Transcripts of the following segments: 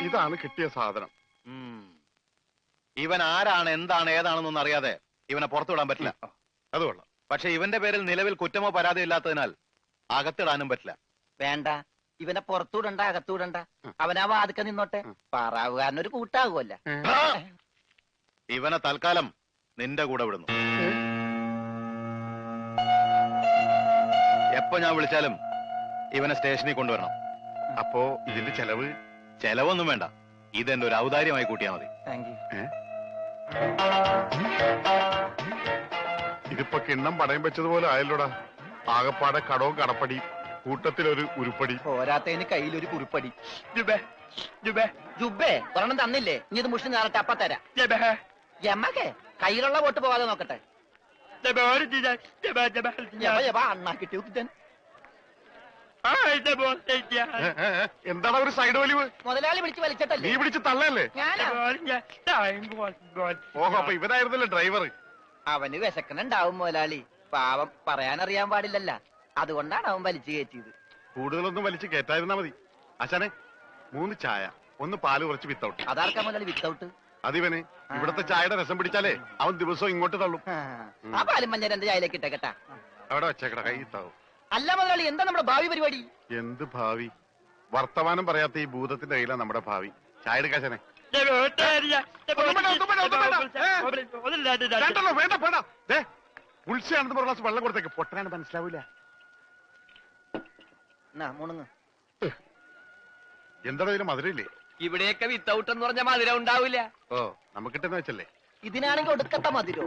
ഇതാണ് കിട്ടിയ സാധനം. ഇവൻ ആരാണ്, എന്താണ്, ഏതാണെന്നൊന്നും അറിയാതെ ഇവനെ പുറത്തുവിടാൻ പറ്റില്ല. അത് കൊള്ളാം. പക്ഷെ ഇവന്റെ പേരിൽ നിലവിൽ കുറ്റമോ പരാതിയോ ഇല്ലാത്തതിനാൽ അകത്തിടാനും പറ്റില്ല. വേണ്ട, ഇവനെ പുറത്തുവിടണ്ട, അകത്തുവിടണ്ട. അവനാ വാതുക്ക നിന്നോട്ടെ. പാറാവുകാരനൊരു കൂട്ടാകുമല്ല. ഇവനെ തൽക്കാലം നിന്റെ കൂടെ വിടുന്നു. എപ്പോ ഞാൻ വിളിച്ചാലും ഇവനെ സ്റ്റേഷനിൽ കൊണ്ടുവരണം. അപ്പോ ഇതിന്റെ ചെലവ്? ചെലവൊന്നും വേണ്ട, ഇതെന്റെ ഒരു ഔദാര്യമായി കൂട്ടിയാൽ മതി. ഇതിപ്പോ കിണ്ണം പടയം വെച്ചതുപോലെ ആയല്ലോടാ. ആകപ്പാടെ കടവും കടപ്പടി, കൂട്ടത്തിലൊരു ഉരുപ്പടി, പോരാത്തതിന് കയ്യിലൊരു കുറിപ്പടി. ജുബേ ഒരെണ്ണം തന്നില്ലേ? ഇനി ഇത് മുഷിന് നേരട്ടെ, അപ്പ തരാം. യമകെ കയ്യിലുള്ള വോട്ട് പോകാതെ നോക്കട്ടെ. അണ്ണാ കിട്ടിയ എന്താണ് ഒരു സൈഡ് വലിവ്? മുതലാളി പിടിച്ച് വലിച്ചിട്ടല്ലേ? നീ പിടിച്ച് തള്ളല്ലേ? ഓഹോ, അപ്പൊ ഇവനായിരുന്നല്ലേ ഡ്രൈവർ? അവന് വിശക്കണുണ്ടാവും മുതലാളി. പാവം, പറയാനറിയാൻ പാടില്ലല്ല. അതുകൊണ്ടാണ് അവൻ വലിച്ചു കയറ്റിയത്. കൂടുതലൊന്നും വലിച്ചു കയറ്റായിരുന്നാ മതി. ആശാനെ, 3 ചായ, 1 പാല്, കുറച്ച് വിത്തൗട്ട്. അതാർക്കാ മുതലാളി വിത്തൗട്ട്? അതിവന് ഇവിടത്തെ ചായയുടെ രസം പിടിച്ചാലേ അവൻ ദിവസവും ഇങ്ങോട്ട് തള്ളും. ആ പാലും മഞ്ഞ 2 ചായയിലേക്ക് ഇട്ടേക്കട്ടാ. അവിടെ വെച്ചേക്കട, കൈ താവും. അല്ല മുതലാളി, എന്താ നമ്മുടെ ഭാവി പരിപാടി? എന്ത് ഭാവി? വർത്തമാനം പറയാത്ത ഈ ഭൂതത്തിന്റെ കയ്യിലാണ് നമ്മുടെ ഭാവി. ചായ എടുക്കാശനെ. വേണ്ട വേണ്ട, ഉത്സയാണെന്ന് പറഞ്ഞ വെള്ളം കൊടുത്തേക്ക്. പൊട്ടനാണ് മനസ്സിലാവൂല. എന്താ ഇതിന് മധുരയില്ലേ? ഇവിടെയൊക്കെ വിത്തൗട്ട് എന്ന് പറഞ്ഞ മധുരം ഉണ്ടാവില്ല. ഓ, നമുക്കിട്ടെന്ന് വെച്ചല്ലേ. ഇതിനാണെങ്കിൽ ഒടുക്കത്ത മധുരോ.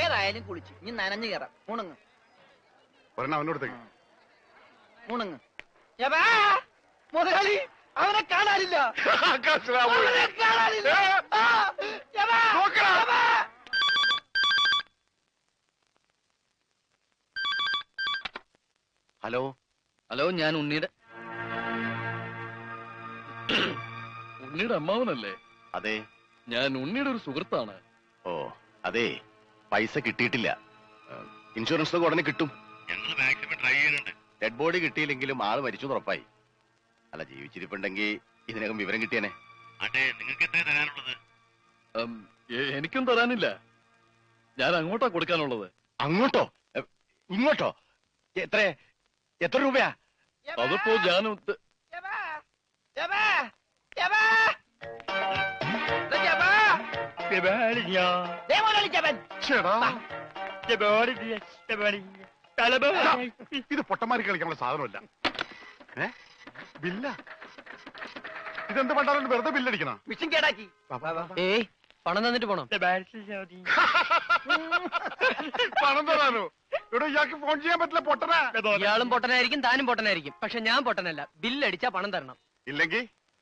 ഏതായാലും കുളിച്ച് ഇനി നനഞ്ഞു കയറാം. മുണുങ്ങ് ഒരെണ്ണം അവനോടത്തേക്ക്. മുണുങ്ങ്. മുതലാളി, അവനെ കാണാനില്ല. ഹലോ ഹലോ, ഞാൻ ഉണ്ണിയുടെ അമ്മാവനല്ലേ? അതെ, ഞാൻ ഉണ്ണിയുടെ ഒരു സുഹൃത്താണ്. ഓ അതെ, പൈസ കിട്ടിയിട്ടില്ല. ഇൻഷുറൻസ് തുക ഉടനെ കിട്ടും. ഞങ്ങൾ മാക്സിമം ട്രൈ ചെയ്യുന്നുണ്ട്. ഡെഡ് ബോഡി കിട്ടിയില്ലെങ്കിലും ആള് മരിച്ചു ഉറപ്പായി. അല്ല, ജീവിച്ചിരിപ്പുണ്ടെങ്കിൽ ഇതിനകം വിവരം കിട്ടിയനെ. അതെ, നിങ്ങൾക്ക് എത്ര തരാനുള്ളത്? എനിക്കും തരാനില്ല. ഞാൻ അങ്ങോട്ടാ കൊടുക്കാനുള്ളത്. അങ്ങോട്ടോ? ഇങ്ങോട്ടോ? എത്ര രൂപയാ? അതിപ്പോ ഞാൻ ഇത് പൊട്ടന്മാരി കളിക്കാനുള്ള സാധനമല്ല. ബില്ല ഇതെന്ത് പണ്ടാലും വെറുതെ ബില്ലടിക്കണ? മിഷൻ കേടാക്കി. പണം തന്നിട്ട് പോണം. പണം തരാനോ? ഇവിടെ ഇയാൾക്ക് ഫോൺ ചെയ്യാൻ പറ്റില്ല. പൊട്ടനാ. ഇയാളും പൊട്ടനായിരിക്കും, താനും പൊട്ടനായിരിക്കും. പക്ഷെ ഞാൻ പൊട്ടനല്ല. ബില്ലടിച്ചാ പണം തരണം.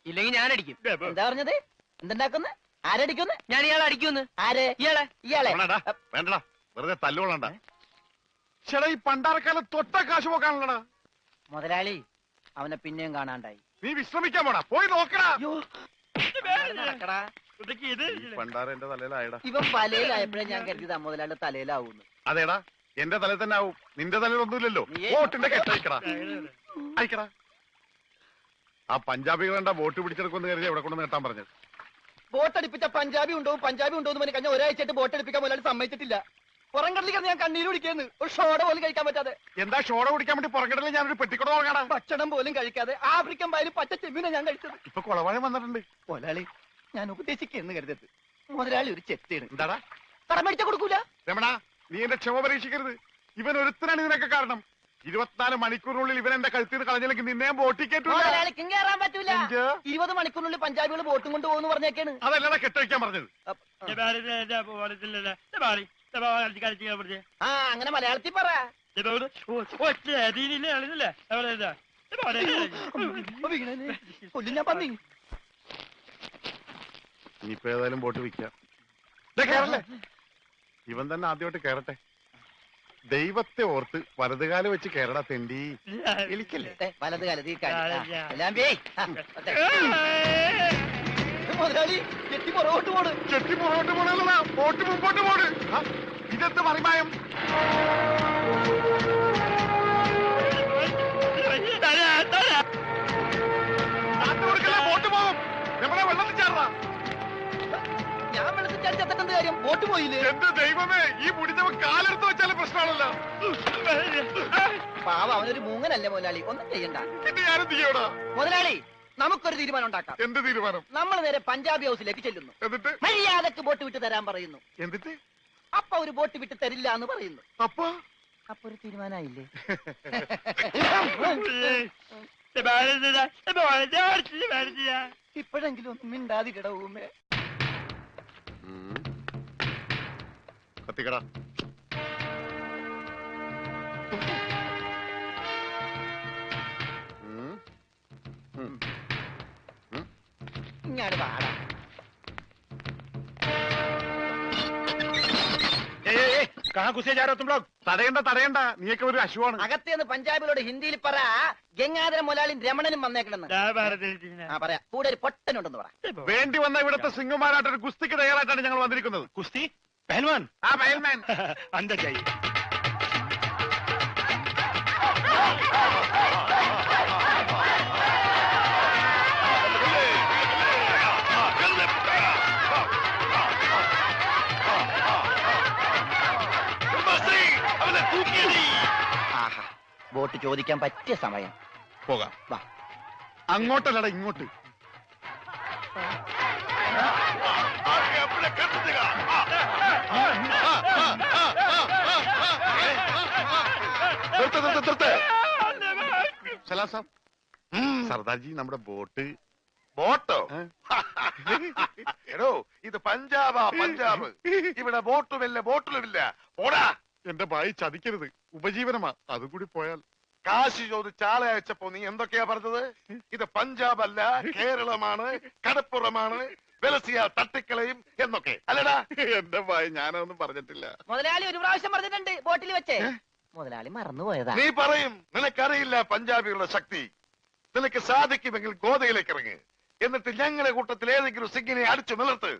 ഇല്ലെങ്കിൽ ഞാൻ അടിക്കും. എന്താ പറഞ്ഞത്? എന്തുണ്ടാക്കുന്നു? ആരടിക്കുന്നു? ഞാൻ ഇയാളെ അടിക്കുന്നു. ആര്? ഇയാളെ. വേണ്ടടാ, വെറുതെ തല്ലുകൊള്ളണ്ട. ചേട്ടാ, ഈ പണ്ടാരക്കാലം തൊട്ട കാശ് പോക്കാണല്ലടാ. മുതലാളി, അവനെ പിന്നെയും കാണാണ്ടായി. നീ വിശ്രമിക്കാൻ പോടാ, പോയി നോക്കടാ. പണ്ടാര എന്റെ തലയിലായടാ. ഇവൻ തലയിലായപ്പോഴേ ഞാൻ കരുതിയത് മുതലാളിയുടെ തലയിലാവൂന്ന്. അതേടാ, എന്റെ തലയിൽ തന്നെ ആവും. നിന്റെ തലയിൽ ഒന്നുമില്ലല്ലോ. വോട്ടിന്റെ കെട്ടയക്കടാ, അയക്കടാ. ആ പഞ്ചാബികൾ എന്താ വോട്ട് പിടിച്ചെടുക്കുമെന്ന് കരുതി എവിടെ കൊണ്ട് നേട്ടാൻ പറഞ്ഞത്? ബോട്ടടിപ്പിച്ച പഞ്ചാബി ഉണ്ടോ എന്ന് പറഞ്ഞ് കഴിഞ്ഞ ഒരാഴ്ചയായിട്ട് ബോട്ടടിപ്പിക്കാൻ മുതലാളി സമ്മതിച്ചിട്ടില്ല. പുറംകടലിൽ ഞാൻ കണ്ണീര് കുടിക്കുന്നു. ഒരു ഷോട പോലും കഴിക്കാൻ പറ്റാതെ. എന്താ ഷോട കുടിക്കാൻ വേണ്ടി പുറംകടലിൽ ഞാനൊരു പെട്ടിക്കുട തുടങ്ങാടാ. ഭക്ഷണം പോലും കഴിക്കാതെ ആഫ്രിക്കൻ പായലും പച്ച ചെമ്മീനെ ഞാൻ കഴിച്ചത്. ഇപ്പൊ കുളവാഴം വന്നിട്ടുണ്ട്. മുതലാളി, ഞാൻ ഉപദേശിക്കുന്നു കരുതരുത്. മുതലാളി ഒരു ചെത്തിയാണ്. എന്താടാ? കടം മേടിച്ച കൊടുക്കൂല. രമണ, നീ എന്റെ ക്ഷമ പരീക്ഷിക്കരുത്. ഇവൻ ഒരുത്തനാണ് ഇതിനൊക്കെ കാരണം. 24 മണിക്കൂറിനുള്ളിൽ ഇവൻ എന്റെ കഴുത്തിൽ നിന്ന് കളഞ്ഞില്ലെങ്കിൽ നിന്നെ ബോട്ടിൽ കയറ്റൂല. മുതലാളിക്കും കയറാൻ പറ്റൂല. 20 മണിക്കൂറിനുള്ളിൽ പഞ്ചാബികൾ ബോട്ടും കൊണ്ട് പോകുന്നു പറഞ്ഞേക്കാണ്. അതല്ലടാ കെട്ടഴിക്കാൻ പറഞ്ഞത്. ആ, അങ്ങനെ മലയാളത്തിൽ പറ. ഇനിയിപ്പോ ഏതായാലും ബോട്ട് വിൽക്കാം. ഇവൻ തന്നെ ആദ്യമായിട്ട് കേറട്ടെ. ദൈവത്തെ ഓർത്ത് വലതുകാലം വെച്ച് കേരള തെണ്ടി. എലിക്കല്ലേ വലതുകാലത്ത് മുതലാളി ചെട്ടി പുറകോട്ട് പോണ്. ചെട്ടി പുറകോട്ട് പോണല്ല, ബോട്ട് മുമ്പോട്ട് പോണ്. ഇതെന്ത് മറിമായം? കൊടുക്കല വെള്ളത്തിൽ ചാടാ. ഞാൻ വെള്ളത്തിൽ ചാടിച്ചെത്തേണ്ട കാര്യം ബോട്ട് പോയില്ലേ? എന്റെ ദൈവമേ, ഈ മുടിഞ്ഞവൻ കാലെടുത്ത് വെച്ചാലും പ്രശ്നമാണല്ലോ. പാവ അവനൊരു മൂങ്ങനല്ലേ മുതലാളി, ഒന്നും ചെയ്യണ്ട. പിന്നെ ഞാനും ചെയ്യടാ. മുതലാളി, നമുക്കൊരു തീരുമാനം ഉണ്ടാക്കാം. എന്ത് തീരുമാനം? നമ്മൾ നേരെ പഞ്ചാബി ഹൗസിലേക്ക് ചെല്ലുന്നു. എന്നിട്ട് മര്യാദക്ക് ബോട്ട് വിട്ട് തരാൻ പറയുന്നു. എന്നിട്ട് അപ്പൊ ഒരു ബോട്ട് വിട്ട് തരില്ല എന്ന് പറയുന്നു. അപ്പൊ അപ്പൊ ഒരു തീരുമാനമായില്ലേ? ഇപ്പോഴെങ്കിലും ഒന്നും മിണ്ടാതിരിട ഊമേ. കത്തിക്കടാ. ഇങ്ങാട് പാടാ. തടയണ്ട, നീയൊക്കെ ഒരു അശുവാണ്. അകത്തേന്ന് പഞ്ചാബിലോട് ഹിന്ദിയിൽ പറ, ഗംഗാധര മുതലാളിയും രമണനും വന്നേക്കണെന്ന്. ആ പറയാ, കൂടെ ഒരു പൊട്ടനുണ്ടെന്ന് പറ. വേണ്ടി വന്ന ഇവിടുത്തെ സിംഗുമാരായിട്ടൊരു കുസ്തിക്ക് തയ്യാറായിട്ടാണ് ഞങ്ങൾ വന്നിരിക്കുന്നത്. കുസ്തി പഹൽവാൻ ആ പയൽമാൻ അന്തർ ജായി. ആഹാ, ബോട്ട് ചോദിക്കാൻ പറ്റിയ സമയം. പോകാം. വാ. അങ്ങോട്ടല്ലടാ, ഇങ്ങോട്ട്. സലാം സാബ്. സർദാർജി, നമ്മുടെ ബോട്ട്. ബോട്ടോ? എടോ, ഇത് പഞ്ചാബാ, പഞ്ചാബ്. ഇവിടെ ബോട്ടുമില്ല, ബോട്ടിലുമില്ല. പോടാ. എന്റെ ഭായി ചതിക്കരുത്, ഉപജീവനമാ. അതുകൂടി പോയാൽ. കാശ് ചോദിച്ച് ആളെ അയച്ചപ്പോ നീ എന്തൊക്കെയാ പറഞ്ഞത്? ഇത് പഞ്ചാബ് അല്ല, കേരളമാണ്, കടപ്പുറമാണ്, വെലസിയ തട്ടിക്കളയും എന്നൊക്കെ അല്ലടാ. എന്റെ ഭായി, ഞാനൊന്നും പറഞ്ഞിട്ടില്ല. മുതലാളി ഒരു പ്രാവശ്യം പറഞ്ഞിട്ടുണ്ട് ബോട്ടിൽ വെച്ചേ. മുതലാളി മറന്നുപോയതാ. നീ പറയും നിനക്കറിയില്ല പഞ്ചാബികളുടെ ശക്തി. നിനക്ക് സാധിക്കുമെങ്കിൽ ഗോതയിലേക്ക് ഇറങ്ങ്. എന്നിട്ട് ഞങ്ങളുടെ കൂട്ടത്തിൽ ഏതെങ്കിലും സിംഗിനെ അടിച്ചു നിലർത്ത്.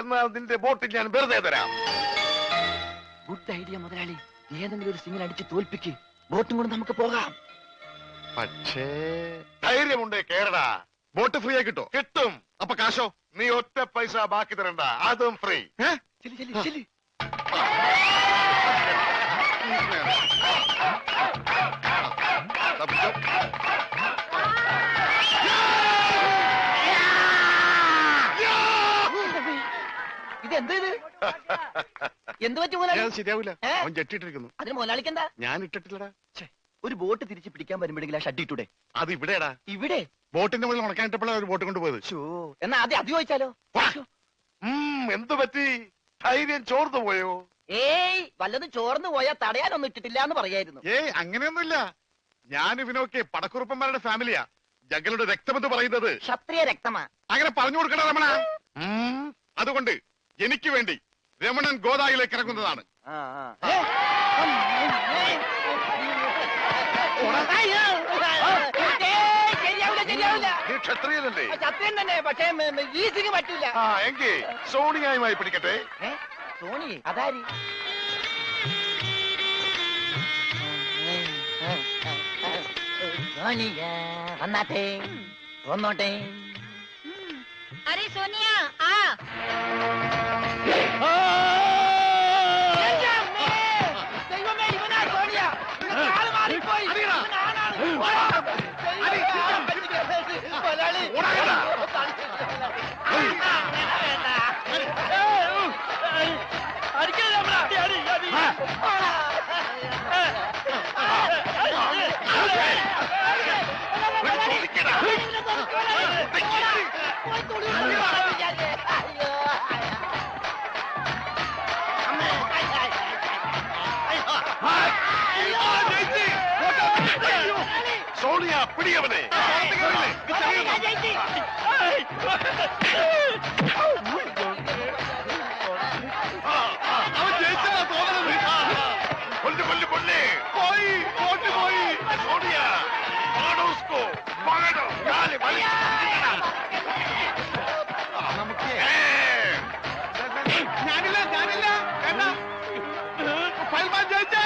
എന്നാൽ നിന്റെ ബോട്ടിൽ ഞാൻ വെറുതെ തരാം. ഗുഡ് ഐഡിയ മുതലാളി. ഏതെങ്കിലും ഒരു സിംഗിനെ അടിച്ച് തോൽപ്പിക്ക്. ബോട്ടും കൊണ്ട് നമുക്ക് പോകാം. പക്ഷേ ധൈര്യമുണ്ടേ കേരടാ. ബോട്ട് ഫ്രീ ആയി കിട്ടോ? കിട്ടും. അപ്പൊ കാശോ? നീ ഒറ്റ പൈസ ബാക്കി തരണ്ട, അതും ഫ്രീ. ചെല്ലി ചെല്ലി ചെല്ലി. ഇതെന്ത് ഇത്? എന്ത് പറ്റി മുതലാളി? ശരിയാവില്ല. ഏ? അവൻ ജെട്ടിട്ടിരിക്കുന്നു. അതിന് മുതലാളിക്ക് എന്താ? ഞാൻ ഇട്ടിട്ടില്ലടാ. ഒരു ബോട്ട് തിരിച്ച് പിടിക്കാൻ വരുമ്പോഴെങ്കിലും ആ ഷഡ് ഇട്ടൂടെ? അത് ഇവിടെടാ. ഇവിടെ ബോട്ടിന്റെ മുകളിൽ ഉണക്കാനിട്ടപ്പോഴാണ് ഒരു ബോട്ട് കൊണ്ടുപോയത്. എന്നാ ആദ്യം അത് ചോദിച്ചാലോ? എന്തു പറ്റി? ധൈര്യം ചോർന്നു പോയോ? ഏയ്, വല്ലതും ചോർന്നു പോയാ തടയാനൊന്നും ഇട്ടിട്ടില്ല എന്ന് പറയായിരുന്നു. ഏയ്, അങ്ങനെയൊന്നുമില്ല. ഞാൻ ഇവനൊക്കെ പടക്കുറുപ്പന്മാരുടെ ഫാമിലിയാ. ജഗലുടെ രക്തമെന്ന് പറയുന്നത് ക്ഷത്രിയ രക്തമാ. അങ്ങനെ പറഞ്ഞു കൊടുക്കണ രമണ. അതുകൊണ്ട് എനിക്ക് വേണ്ടി രമണൻ ഗോദായിലേക്ക് ഇറങ്ങുന്നതാണ്. ശരിയാവില്ല. നീ ക്ഷത്രിയനല്ലേ? സത്യം തന്നെ, പക്ഷേ ഈ സിംഗ് പറ്റില്ല. എങ്കിൽ സോണിയായുമായി പിടിക്കട്ടെ. സോണി അതാരി? സോണിയ വന്നാട്ടെ, വന്നോട്ടെ. अरे सोनिया आ ദൈവമേ, ഇവനാ സോണിയ. ഇവന് കാല് മാറിപ്പോയി. ഇവനാണാണ്. മുതലാളി. സോണിയ പിടിയവനെ. അവൻ ജയിച്ചാ തോന്നണത്. കൊല്ലു കൊല്ലു കൊല്ലേ. പോയി, ബോട്ട് പോയി. സോണിയ പാടോ ഉസ്കോ, പാടോ. കാല് വലിച്ച് പിടിക്കണം. ഞാനില്ല, ഞാനില്ല. വേണ്ട. പയൽമാൻ ജയിച്ചേ.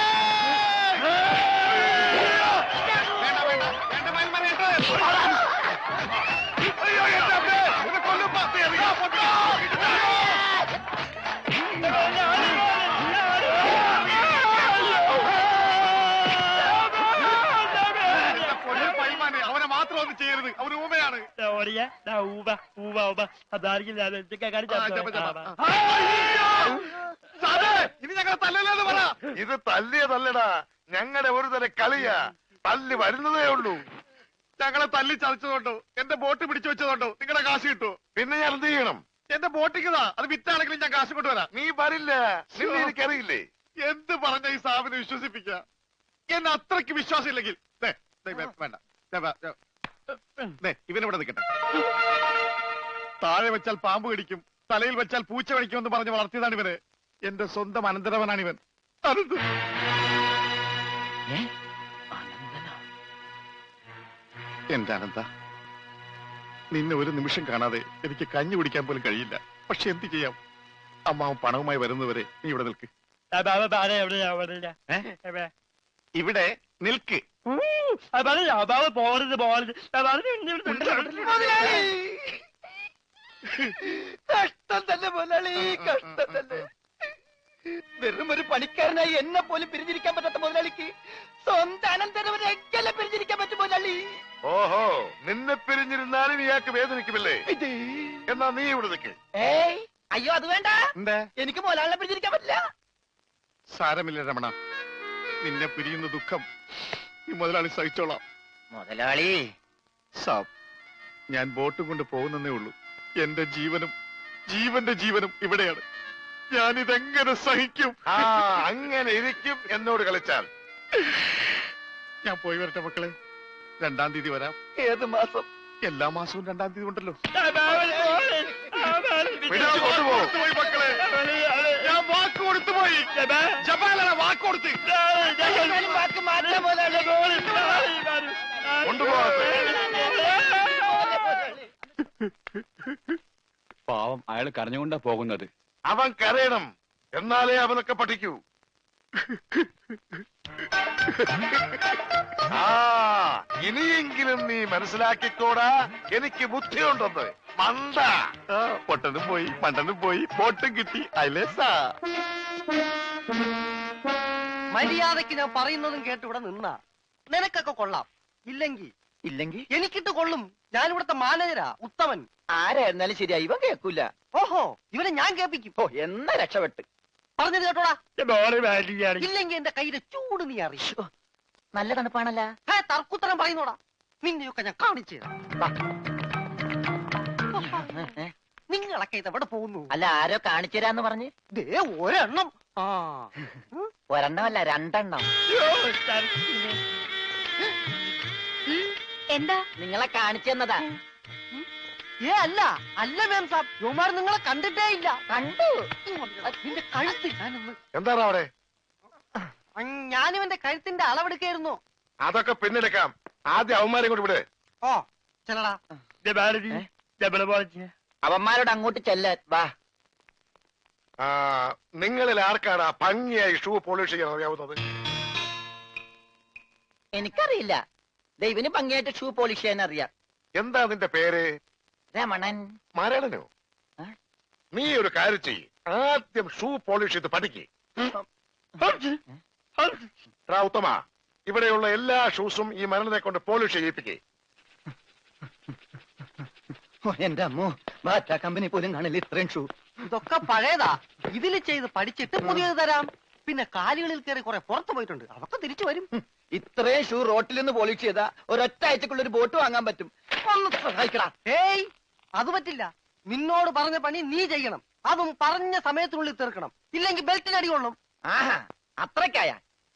വേണ്ട, വേണ്ട, വേണ്ട, പയൽമാൻ കേട്ടോ. അയ്യോ, എന്റെ അമ്മേ, എന്നെ കൊല്ലുമ്പോ. ആരാണ് സാറേ, ഇനി ഞങ്ങളെ തല്ലല്ലെന്ന് പറ. ഇത് തല്ലിയതല്ലടാ, ഞങ്ങളുടെ ഒരു തരം കളിയാ. തല്ലി വരുന്നതേ ഉള്ളൂ. ഞങ്ങളെ തല്ലി ചതച്ചതുകൊണ്ടോ എന്റെ ബോട്ട് പിടിച്ചു വെച്ചതുകൊണ്ടോ നിങ്ങളുടെ കാശ് കിട്ടുമോ? പിന്നെ ഞാൻ എന്ത് ചെയ്യണം? എന്റെ ബോട്ടിക്കതാ, അത് വിറ്റാണെങ്കിലും ഞാൻ കാശ് കൊണ്ടുവരാം. നീ വരില്ല, നിന്നെ എനിക്കറിയില്ലേ. എന്ത് പറഞ്ഞ ഈ സാബിനെ വിശ്വസിപ്പിക്ക? എന്നെ അത്രയ്ക്ക് വിശ്വാസം ഇല്ലെങ്കിൽ വേണ്ട, ഇവനിവിടെ നിൽക്കട്ടെ. താഴെ വെച്ചാൽ പാമ്പ് കടിക്കും, തലയിൽ വെച്ചാൽ പൂച്ച കടിക്കുമെന്ന് പറഞ്ഞ് വളർത്തിയതാണ് ഇവര്. എന്റെ സ്വന്തം അനന്തരവനാണ് ഇവൻ. അനന്ത്. എന്റെ അനന്ത, നിന്നെ ഒരു നിമിഷം കാണാതെ എനിക്ക് കഞ്ഞി കുടിക്കാൻ പോലും കഴിയില്ല. പക്ഷെ എന്ത് ചെയ്യാം, അമ്മാവൻ പണവുമായി വരുന്നവരെ നീ ഇവിടെ നിൽക്ക്. ഇവിടെ നിൽക്ക്. കഷ്ടം തന്നെ മുതലാളി, കഷ്ടം തന്നെ. വെറും ഒരു പണിക്കാരനായി എന്നെ പോലും പിരിഞ്ഞിരിക്കാൻ പറ്റാത്ത മുതലാളിക്ക് സ്വന്തം അനന്തരവനെ എങ്ങനെ പിരിഞ്ഞിരിക്കാൻ പറ്റും മുതലാളി? ഓഹോ, നിന്നെ പിരിഞ്ഞിരുന്നാലും ഇയാൾക്ക് വേദനിക്കുമല്ലേ? എന്നാ നീ ഇവിടെ നിൽക്ക്. ഏയ് അയ്യോ, അത് വേണ്ട. എന്താ? എനിക്ക് മുതലാളിനെ പിരിഞ്ഞിരിക്കാൻ പറ്റില്ല. സാരമില്ല രമണ, നിന്നെ പിരിയുന്ന ദുഃഖം ഈ മുതലാളി സഹിച്ചോളാം. മുതലാളി സാബ്, ഞാൻ ബോട്ടും കൊണ്ട് പോകുന്നേ ഉള്ളൂ. എന്റെ ജീവനും ജീവന്റെ ജീവനും ഇവിടെയാണ്. ഞാനിതെങ്ങനെ സഹിക്കും? ആ, അങ്ങനെ ഇരിക്കും എന്നോട് കളിച്ചാൽ. ഞാൻ പോയി വരട്ടെ മക്കളെ. 2-ാം തീയതി വരാം. ഏത് മാസം? എല്ലാ മാസവും 2-ാം തീയതി ഉണ്ടല്ലോ. പിടിച്ചു കൊണ്ടുപോ. കൊടുത്തുപോയി മക്കളെ, ഞാൻ വാക്ക് കൊടുത്തുപോയി. ജപാലന വാക്ക് കൊടുത്ത്. വാക്ക് മാറ്റാൻ മുതലാളി. കൊണ്ടുപോകട്ടെ. പാവം, അയാൾ കരഞ്ഞുകൊണ്ടാ പോകുന്നത്. അവൻ കരയണം, എന്നാലേ അവനൊക്കെ പഠിക്കൂ. ആ, ഇനിയെങ്കിലും നീ മനസ്സിലാക്കിക്കോടാ, എനിക്ക് ബുദ്ധിയുണ്ടെന്ന്. മണ്ട. പൊട്ടനും പോയി, മണ്ടനും പോയി, ബോട്ടും കിട്ടി. അയലേസാ. മര്യാദക്ക് ഞാൻ പറയുന്നതും കേട്ട് ഇവിടെ നിന്നാ നിനക്കൊക്കെ കൊള്ളാം. ഇല്ലെങ്കിൽ എനിക്കിട്ട് കൊള്ളും. ഞാൻ ഇവിടുത്തെ മാനേജരാ, ഉത്തമൻ. ആരായിരുന്നാലും ശരിയാ, ഇവൻ കേൾക്കൂല. ഓഹോ, ഇവനെ ഞാൻ കേൾപ്പിക്കും. ഓ, എന്നാ രക്ഷപ്പെട്ട്. പറഞ്ഞത് കേട്ടോടാ. ഇല്ലെങ്കിൽ എന്റെ കയ്യിലെ ചൂട് നീ അറിയും. നല്ല തണുപ്പാണല്ല. തർക്കുത്തരം പറയുന്നോടാ. നിന്നെയൊക്കെ ഞാൻ കാണിച്ചു തരാം. നിങ്ങളൊക്കെ ഇതെവിടെ പോകുന്നു? അല്ല, ആരോ കാണിച്ചുതരാന്ന് പറഞ്ഞ്. ദേ ഒരെണ്ണം. ആ, ഒരെണ്ണമല്ല, 2 എന്താ? നിങ്ങളെ കാണിച്ചു തന്നതാ. അല്ല അല്ല മാം സാബ്, യുമാർ നിങ്ങളെ കണ്ടിട്ടേ ഇല്ല. കണ്ടു. നിന്റെ കഴുത്ത് ഞാനൊന്ന്. എന്താണ് അവിടെ? ഞാനിവന്റെ കഴുത്തിന്റെ അളവെടുക്കായിരുന്നു. അതൊക്കെ പിന്നെടുക്കാം. ആദ്യം അവന്മാരെ കൊണ്ട് വിട്. ഓ ചെല്ലടാ. അവന്മാരോട് അങ്ങോട്ട് ചെല്ലാൻ വാ. ആ, നിങ്ങളിൽ ആർക്കാണ് ആ ഭംഗിയായി ഷൂ പോളിഷ് ചെയ്യാൻ അറിയാവുന്നത്? എനിക്കറിയില്ല. ദൈവന് ഭംഗിയായിട്ട് ഷൂ പോളിഷ് ചെയ്യാൻ അറിയാം. എന്താ നിന്റെ പേര്? രമണൻ. മരണനോ? നീ ഒരു കാര്യം ചെയ്യ്, ആദ്യം ഷൂ പോളിഷ് ചെയ്ത് പഠിക്ക്. ഉത്തമ, ഇവിടെയുള്ള എല്ലാ ഷൂസും ഈ മരണനെ കൊണ്ട് പോളിഷ് ചെയ്യിപ്പിക്കേ. എന്റെ അമ്മോ, ബാറ്റ കമ്പനി പോലും കാണില്ല ഇത്രയും ഷൂ. ഇതൊക്കെ പഴയതാ. ഇതില് ചെയ്ത് പഠിച്ചിട്ട് പുതിയത് തരാം. പിന്നെ കാലുകളിൽ കയറി കുറെ പുറത്തു പോയിട്ടുണ്ട്, അതൊക്കെ തിരിച്ചു വരും. ഇത്രയും ഷൂ റോട്ടിൽ നിന്ന് പോളിഷ് ചെയ്താ ഒരൊറ്റ ആഴ്ചക്കുള്ള ഒരു ബോട്ട് വാങ്ങാൻ പറ്റും. ഒന്ന് സഹായിക്കടാ. ഏയ്, അത് പറ്റില്ല. നിന്നോട് പറഞ്ഞ പണി നീ ചെയ്യണം. അതും പറഞ്ഞ സമയത്തിനുള്ളിൽ തീർക്കണം. ഇല്ലെങ്കിൽ ബെൽറ്റിന് അടി കൊള്ളും. ആഹാ, അത്രക്കായ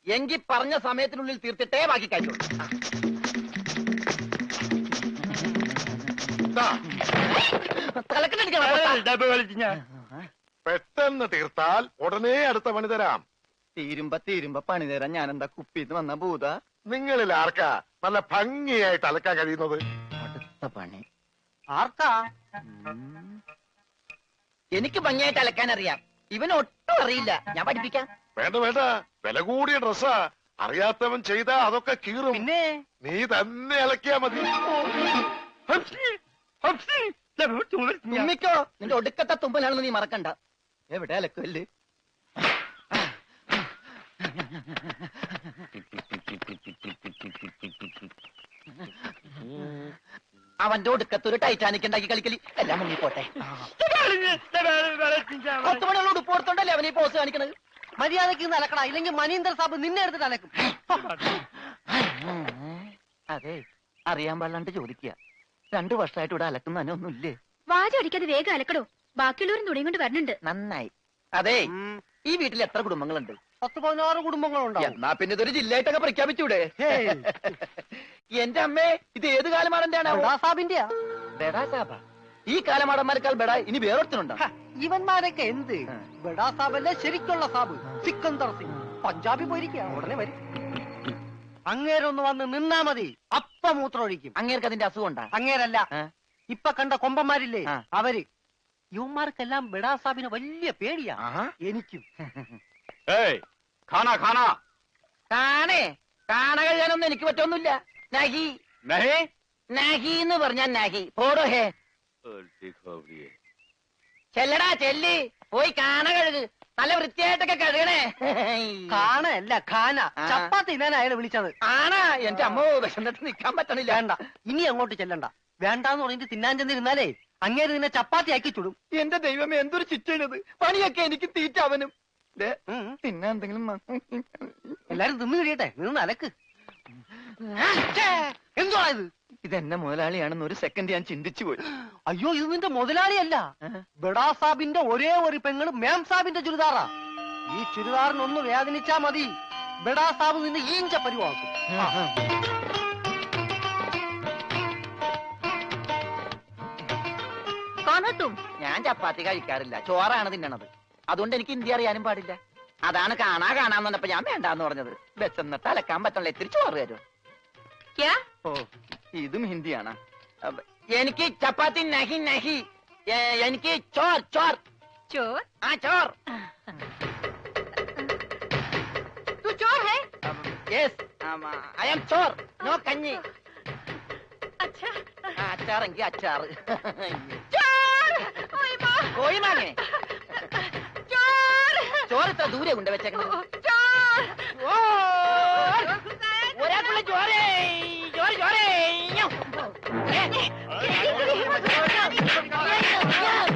എങ്കിൽ പറഞ്ഞ സമയത്തിനുള്ളിൽ തീർത്തിട്ടേ ബാക്കി കഴിച്ചു. പെട്ടെന്ന് തീർത്താൽ ഉടനെ അടുത്ത പണി തരാം. തീരുമ്പ പണി തരാൻ ഞാൻ എന്താ കുപ്പിന്ന് വന്ന ഭൂത? നിങ്ങളിൽ ആർക്കാ നല്ല ഭംഗിയായിട്ട് അലക്കാൻ കഴിയുന്നത്? അടുത്ത പണി ആർക്കാ? എനിക്ക് ഭംഗിയായിട്ട് അലക്കാൻ അറിയാം. ഇവന് ഒട്ടും അറിയില്ല. ഞാൻ പഠിപ്പിക്കാം. വേണ്ട വേണ്ട, വില കൂടിയ ഡ്രസ്സാ. അറിയാത്തവൻ ചെയ്താ അതൊക്കെ കീറും. പിന്നെ നീ തന്നെ അലക്കിയാ മതി. തുമ്മിക്കോ, നിന്റെ ഒടുക്കത്തെ തുമ്പലാണെന്ന് നീ മറക്കണ്ട. എവിടെ അലക്കല്ലേ? അവന്റെ ഒടുക്കത്തൊരു ടൈറ്റാനിക് ഉണ്ടാക്കി കളിക്കലി എല്ലാം മുങ്ങി പോട്ടെ. 10 മണിയുള്ള ഉടുപ്പ് കൊടുത്തോണ്ടല്ലേ അവനീ പോസ് കാണിക്കണത്. മര്യാദയ്ക്ക് ഇന്ന് അലക്കടാ, ഇല്ലെങ്കിൽ മനീന്ദർ സാബ് നിന്നെ എടുത്തിട്ട് അലക്കും. അതെ, അറിയാൻ പാടില്ലാണ്ട് ചോദിക്കുക. 2 വർഷമായിട്ട് ഇവിടെ അലക്കുന്ന ഒന്നുമില്ലേ? വാചം അടിക്കാതെ വേഗം അലക്കടോ, ബാക്കിയുള്ളവരും തുണിയും കൊണ്ട് വരണുണ്ട്. നന്നായി. അതെ, ഈ വീട്ടിൽ എത്ര കുടുംബങ്ങളുണ്ട്? 10-16 കുടുംബങ്ങളുണ്ടാവും. എന്നാ പിന്നെ ഇതൊരു ജില്ലയായിട്ടൊക്കെ പ്രഖ്യാപിച്ചൂടെ? എന്റെ അമ്മേ, ഇത് ഏത് കാലമാടന്റെയാണ്? സാബിന്റെയാ. ബെഡാ സാബ. ഈ കാലമാടന്മാരെക്കാൾ ബെഡ ഇനി വേറൊരുത്തനുണ്ടോ? ഇവന്മാരൊക്കെ എന്ത്? ബഡാ സാബല്ലേ ശരിക്കുള്ള സാബ്, സിക്കന്ദർ സിംഗ്. പഞ്ചാബി പോയിരിക്കുക, ഉടനെ വരും. അങ്ങേരൊന്ന് വന്ന് നിന്നാ മതി, അപ്പ മൂത്രമൊഴിക്കും. അങ്ങേർക്ക് അതിന്റെ അസുഖം ഉണ്ടാ? അങ്ങേരല്ല, ഇപ്പൊ കണ്ട കൊമ്പന്മാരില്ലേ ആ. അവര്. യുവന്മാർക്കെല്ലാം ബഡാ സാബിന് വലിയ പേടിയാ. എനിക്കും. ഏയ് ഖാനാ ഖാനാ കാണേ, കാണ കഴിയാനൊന്നും എനിക്ക് പറ്റൊന്നുമില്ല. നഹി നഹി നഹി എന്ന് പറഞ്ഞാ നഹി. പോടോ ഹേ. ചെല്ലടാ ചെല്ലി, പോയി കാണ കഴുക്. നല്ല വൃത്തിയായിട്ടൊക്കെ കഴുകണേ. കാണല്ല ഖാന. ചപ്പാത്തി തിന്നാൻ അയാളെ വിളിച്ചത്. ആണാ? എന്റെ അമ്മ വിശന്നിട്ട് നിക്കാൻ പറ്റണില്ല. വേണ്ട, ഇനി അങ്ങോട്ട് ചെല്ലണ്ട. വേണ്ടാന്ന് പറഞ്ഞിട്ട് തിന്നാൻ ചെന്നിരുന്നാലേ അങ്ങേര് നിന്നെ ചപ്പാത്തി ആക്കി ചുടും. എന്റെ ദൈവമേ, എന്തൊരു ചിറ്റണത്. പണിയൊക്കെ എനിക്ക് തീറ്റ അവനും. പിന്നെ എന്തെങ്കിലും എല്ലാരും തിന്നു കഴിയട്ടെ, നിന്ന് അലക്ക്. എന്തുവാ ഇത്? ഇതെന്നെ മുതലാളിയാണെന്ന് ഒരു സെക്കൻഡ് ഞാൻ ചിന്തിച്ചു പോയി. അയ്യോ, ഇത് നിന്റെ മുതലാളിയല്ല, ബഡാ സാബിന്റെ ഒരേ ഒരു പെങ്ങള് മേം സാബിന്റെ ചുരിദാറാ. ഈ ചുരിദാറിനൊന്ന് വേദനിച്ചാ മതി, ബഡാ സാബ് നിന്നെ ഈഞ്ച പരിവാക്കും. ഞാൻ ചപ്പാത്തി കഴിക്കാറില്ല, ചോറാണ് തിന്നണത്. അതുകൊണ്ട് എനിക്ക് ഹിന്ദി അറിയാനും പാടില്ല. അതാണ് കാണാന്ന് പറഞ്ഞപ്പോ ഞാൻ വേണ്ടാന്ന് പറഞ്ഞത്. ബസ്സെന്നിട്ട് അലക്കാൻ പറ്റണല്ലോ, ഇത്തിരി ചോറ് തരും. ഓ, ഇതും ഹിന്ദിയാണ്. എനിക്ക് ചപ്പാത്തി നഹി നഹി, എനിക്ക് ചോർ ചോർ ചോർ? ആ ചോർ. तू चोर है? Yes, I am Chor, no കഞ്ഞി. अच्छा അച്ചാറെങ്കിൽ അച്ചാറ്. चोर! ओए माँ! കോഴി മാങ്ങേ. चोर! ചോറ് ഇത്ര ദൂരെ കൊണ്ട് വെച്ചേക്കണത്. चोर! ഒരാൾക്കുള്ള ചോരേ ചോര ചോരേ.